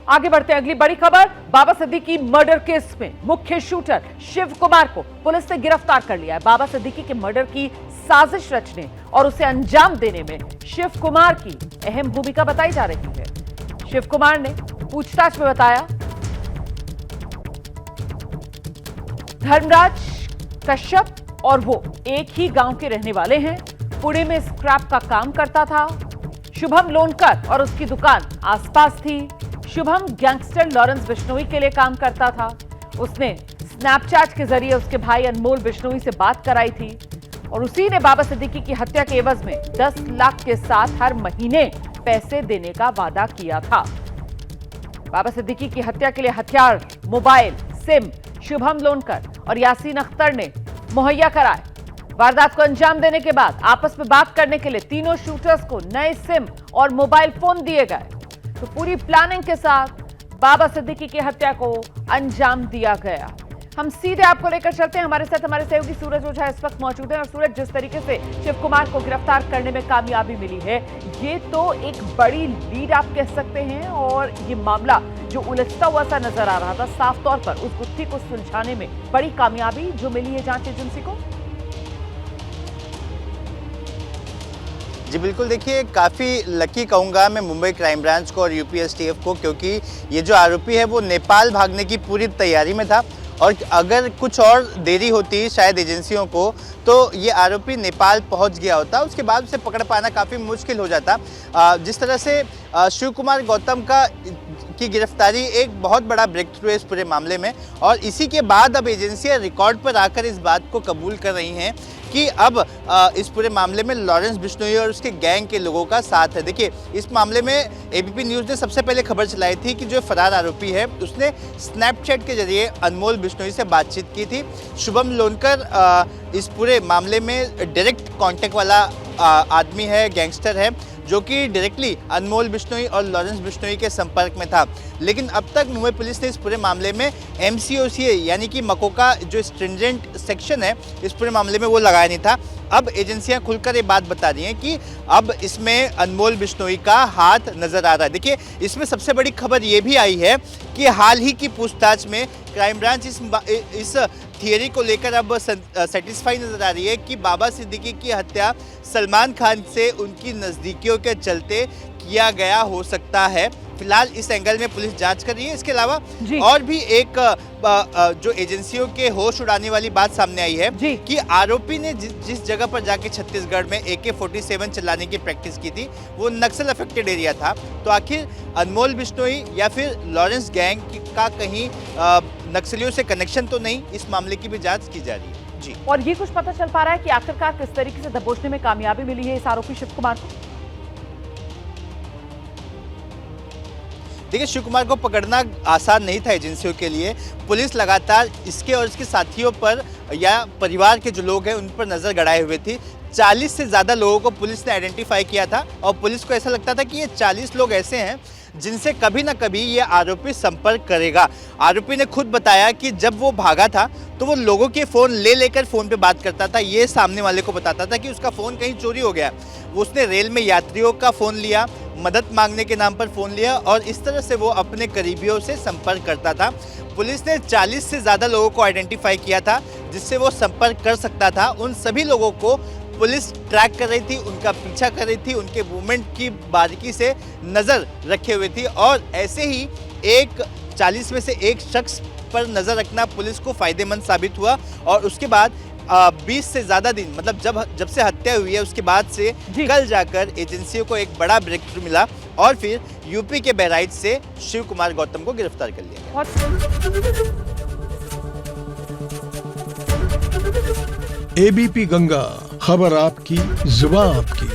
आगे बढ़ते हैं अगली बड़ी खबर। बाबा सिद्दीकी मर्डर केस में मुख्य शूटर शिव कुमार को पुलिस ने गिरफ्तार कर लिया है। बाबा सिद्दीकी के मर्डर की साजिश रचने और उसे अंजाम देने में शिव कुमार की अहम भूमिका बताई जा रही है। शिव कुमार ने पूछताछ में बताया, धर्मराज कश्यप और वो एक ही गांव के रहने वाले हैं। पुणे में स्क्रैप का काम करता था। शुभम लोनकर और उसकी दुकान आसपास थी। शुभम गैंगस्टर लॉरेंस बिश्नोई के लिए काम करता था। उसने स्नैपचैट के जरिए उसके भाई अनमोल बिश्नोई से बात कराई थी और उसी ने बाबा सिद्दीकी की हत्या के एवज में 10 लाख के साथ हर महीने पैसे देने का वादा किया था। बाबा सिद्दीकी की हत्या के लिए हथियार, मोबाइल, सिम शुभम लोनकर और यासीन अख्तर ने मुहैया कराए। वारदात को अंजाम देने के बाद आपस में बात करने के लिए तीनों शूटर्स को नए सिम और मोबाइल फोन दिए गए। तो पूरी प्लानिंग के साथ बाबा सिद्दीकी की हत्या को अंजाम दिया गया। हम सीधे आपको लेकर चलते हैं। हमारे साथ हमारे सहयोगी सूरज ओझा इस वक्त मौजूद है। और सूरज, जिस तरीके से शिव कुमार को गिरफ्तार करने में कामयाबी मिली है, ये तो एक बड़ी लीड आप कह सकते हैं। और ये मामला जो उलझता हुआ सा नजर आ रहा था, साफ तौर पर उस गुत्थी को सुलझाने में बड़ी कामयाबी जो मिली है जांच एजेंसी को। जी बिल्कुल, देखिए काफ़ी लकी कहूँगा मैं मुंबई क्राइम ब्रांच को और यूपी एसटीएफ को, क्योंकि ये जो आरोपी है वो नेपाल भागने की पूरी तैयारी में था। और अगर कुछ और देरी होती शायद एजेंसियों को, तो ये आरोपी नेपाल पहुंच गया होता। उसके बाद उसे पकड़ पाना काफ़ी मुश्किल हो जाता। जिस तरह से शिव कुमार गौतम की गिरफ्तारी एक बहुत बड़ा ब्रेक थ्रू है इस पूरे मामले में। और इसी के बाद अब एजेंसियां रिकॉर्ड पर आकर इस बात को कबूल कर रही हैं कि अब इस पूरे मामले में लॉरेंस बिश्नोई और उसके गैंग के लोगों का साथ है। देखिए, इस मामले में एबीपी न्यूज़ ने सबसे पहले खबर चलाई थी कि जो फरार आरोपी है उसने स्नैपचैट के जरिए अनमोल बिश्नोई से बातचीत की थी। शुभम लोनकर इस पूरे मामले में डायरेक्ट कांटेक्ट वाला आदमी है, गैंगस्टर है, जो कि डायरेक्टली अनमोल बिश्नोई और लॉरेंस बिश्नोई के संपर्क में था। लेकिन अब तक मुंबई पुलिस ने इस पूरे मामले में MCOCA यानी कि मकोका जो स्ट्रिंजेंट सेक्शन है इस पूरे मामले में वो लगाया नहीं था। अब एजेंसियां खुलकर ये बात बता रही हैं कि अब इसमें अनमोल बिश्नोई का हाथ नजर आ रहा है। देखिए, इसमें सबसे बड़ी खबर ये भी आई है कि हाल ही की पूछताछ में क्राइम ब्रांच इस थियरी को लेकर अब सेटिस्फाई नजर आ रही है कि बाबा सिद्दीकी की हत्या सलमान खान से उनकी नज़दीकियों के चलते किया गया हो सकता है। फिलहाल इस एंगल में पुलिस जांच कर रही है। इसके अलावा और भी एक जो एजेंसियों के होश उड़ाने वाली बात सामने आई है कि आरोपी ने जिस जगह पर जाके छत्तीसगढ़ में AK-47 चलाने की प्रैक्टिस की थी वो नक्सल अफेक्टेड एरिया था। तो आखिर अनमोल बिश्नोई या फिर लॉरेंस गैंग का कहीं नक्सलियों से कनेक्शन तो नहीं, इस मामले की भी जांच की जा रही है। जी, और ये कुछ पता चल पा रहा है कि आखिरकार किस तरीके से दबोचने में कामयाबी मिली है इस आरोपी शिव कुमार को? देखिए, शिव कुमार को पकड़ना आसान नहीं था एजेंसियों के लिए। पुलिस लगातार इसके और इसके साथियों पर या परिवार के जो लोग हैं उन पर नज़र गड़ाए हुए थी। 40 से ज़्यादा लोगों को पुलिस ने आइडेंटिफाई किया था और पुलिस को ऐसा लगता था कि ये 40 लोग ऐसे हैं जिनसे कभी ना कभी ये आरोपी संपर्क करेगा। आरोपी ने खुद बताया कि जब वो भागा था तो वो लोगों के फ़ोन लेकर फ़ोन पे बात करता था। ये सामने वाले को बताता था कि उसका फ़ोन कहीं चोरी हो गया। वो उसने रेल में यात्रियों का फ़ोन लिया, मदद मांगने के नाम पर फ़ोन लिया और इस तरह से वो अपने करीबियों से संपर्क करता था। पुलिस ने 40 से ज़्यादा लोगों को आइडेंटिफाई किया था जिससे वो संपर्क कर सकता था। उन सभी लोगों को पुलिस ट्रैक कर रही थी, उनका पीछा कर रही थी, उनके मूवमेंट की बारीकी से नज़र रखे हुए थी। और ऐसे ही 40 में से एक शख्स पर नज़र रखना पुलिस को फ़ायदेमंद साबित हुआ। और उसके बाद 20 से ज़्यादा दिन, मतलब जब से हत्या हुई है उसके बाद से कल जाकर एजेंसियों को एक बड़ा ब्रेक थ्रू मिला और फिर यूपी के बहराइच से शिव कुमार गौतम को गिरफ्तार कर लिया गया। ABP गंगा, खबर आपकी, जुबान आपकी।